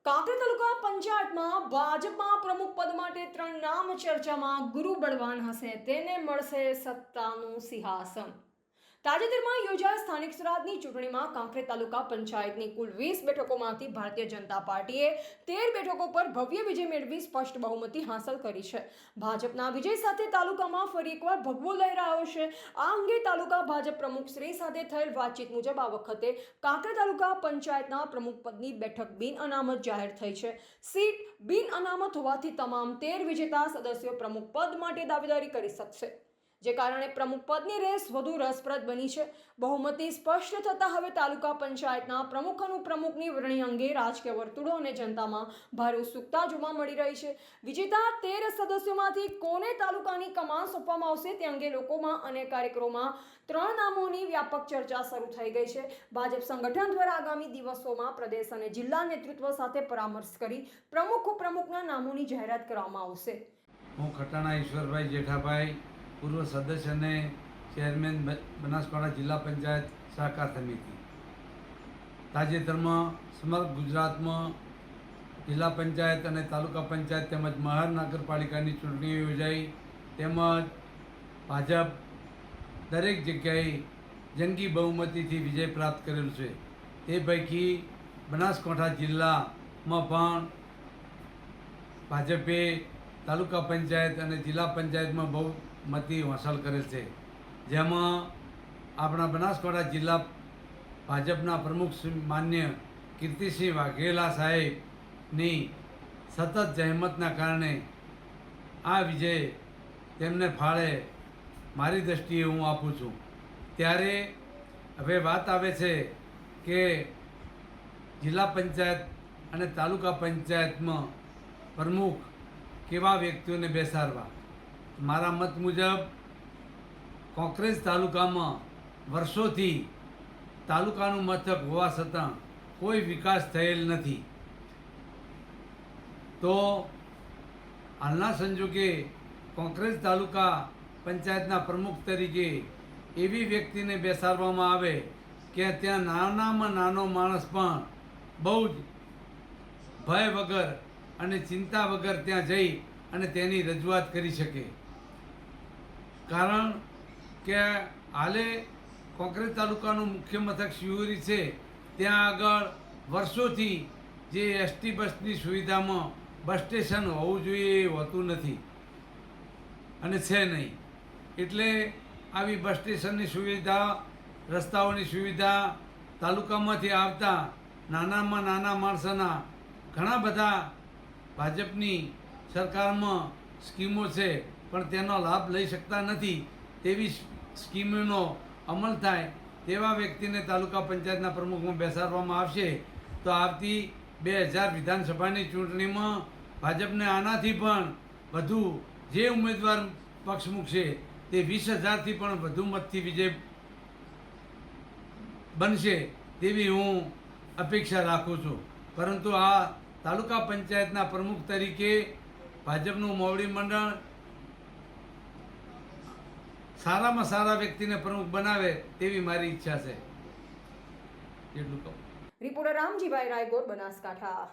કાંકરેજ તાલુકા પંચાયતમાં ભાજપમાં પ્રમુખ પદ માટે 3 નામ ચર્ચામાં. ગુરુ બળવાન હશે, તેને મળશે સત્તાનું સિંહાસન. તાજેતરમાં યોજાયેલ સ્થાનિક સ્વરાજની ચૂંટણીમાં કાંકરેજ તાલુકા પંચાયતની કુલ 20 બેઠકોમાંથી ભારતીય જનતા પાર્ટીએ 13 બેઠકો પર ભવ્ય વિજય મેળવી સ્પષ્ટ બહુમતી હાંસલ કરી છે. ભાજપના વિજય સાથે તાલુકામાં ફરી એકવાર ભગવો લહેરાયો છે. આ અંગે તાલુકા ભાજપ પ્રમુખ શ્રી સાથે થયેલ વાતચીત મુજબ આ વખતે કાંકરેજ તાલુકા પંચાયતના પ્રમુખ પદની બેઠક બિન અનામત જાહેર થઈ છે. સીટ બિન અનામત હોવાથી તમામ 13 વિજેતા સદસ્યો પ્રમુખ પદ માટે દાવેદારી કરી શકશે, જે કારણે પ્રમુખ પદની રેસ વધુ રસપ્રદ બની છે. બહુમતી સ્પષ્ટ થતા હવે તાલુકા પંચાયતના પ્રમુખ અને ઉપપ્રમુખની વરણી અંગે રાજકીય વર્તુળો અને જનતામાં ભારે ઉત્સુકતા જોવા મળી રહી છે. વિજેતા 13 સદસ્યોમાંથી કોને તાલુકાની કમાન સોંપવામાં આવશે તે અંગે લોકોમાં અને કાર્યકરોમાં 3 નામોની વ્યાપક ચર્ચા શરૂ થઈ ગઈ છે. ભાજપ સંગઠન દ્વારા આગામી દિવસોમાં પ્રદેશ અને જિલ્લા નેતૃત્વ સાથે પરામર્શ કરી પ્રમુખ ઉપપ્રમુખના નામોની જાહેરાત કરવામાં આવશે. હું ખટાણા ઈશ્વરભાઈ જેઠાભાઈ, પૂર્વ સદસ્ય અને ચેરમેન બનાસકાંઠા જિલ્લા પંચાયત સહકાર સમિતિ. તાજેતરમાં સમગ્ર ગુજરાતમાં જિલ્લા પંચાયત અને તાલુકા પંચાયત તેમજ મહાનગરપાલિકાની ચૂંટણીઓ યોજાઈ, તેમજ ભાજપ દરેક જગ્યાએ જંગી બહુમતીથી વિજય પ્રાપ્ત કરેલ છે. તે પૈકી બનાસકાંઠા જિલ્લામાં પણ ભાજપે તાલુકા પંચાયત અને જિલ્લા પંચાયતમાં બહુમતી હાંસલ કરેલ છે. જેમાં આપણા બનાસકાંઠા જિલ્લા ભાજપના પ્રમુખ માન્ય કીર્તિસિંહ વાઘેલા સાહેબની સતત જહેમતના કારણે આ વિજય તેમને ફાળે મારી દૃષ્ટિએ હું આપું છું. ત્યારે હવે વાત આવે છે કે જિલ્લા પંચાયત અને તાલુકા પંચાયતમાં પ્રમુખ કેવા વ્યક્તિઓને બેસાડવા. મારા મત મુજબ કાંકરેજ તાલુકામાં વર્ષોથી તાલુકાનું મથક હોવા છતાં કોઈ વિકાસ થયેલ નથી. તો હાલના સંજોગે કાંકરેજ તાલુકા પંચાયતના પ્રમુખ તરીકે એવી વ્યક્તિને બેસાડવામાં આવે કે ત્યાં નાનામાં નાનો માણસ પણ બહુ જ ભય વગર અને ચિંતા વગર ત્યાં જઈ અને તેની રજૂઆત કરી શકે. કારણ કે હાલે કાંકરેજ તાલુકાનું મુખ્ય મથક શિહોરી છે, ત્યાં આગળ વર્ષોથી જે એસટી બસની સુવિધામાં બસ સ્ટેશન હોવું જોઈએ એ હોતું નથી અને છે નહીં. એટલે આવી બસ સ્ટેશનની સુવિધા, રસ્તાઓની સુવિધા, તાલુકામાંથી આવતા નાનામાં નાના માણસોના ઘણા બધા ભાજપની સરકારમાં સ્કીમો છે પણ તેનો લાભ લઈ શકતા નથી. તેવી સ્કીમોનો અમલ થાય તેવા વ્યક્તિને તાલુકા પંચાયતના પ્રમુખમાં બેસાડવામાં આવશે તો આવતી 2000 વિધાનસભાની ચૂંટણીમાં ભાજપને આનાથી પણ વધુ જે ઉમેદવાર પક્ષ મૂકશે તે 20,000થી પણ વધુ મતથી વિજય બનશે તેવી હું અપેક્ષા રાખું છું. પરંતુ આ તાલુકા પંચાયતના પ્રમુખ તરીકે ભાજપનું મોવડી મંડળ સારામાં સારા વ્યક્તિને પ્રમુખ બનાવે તેવી મારી ઈચ્છા છે. એટલું કહું. રિપોર્ટર રામજીભાઈ રાયગોર, બનાસકાંઠા.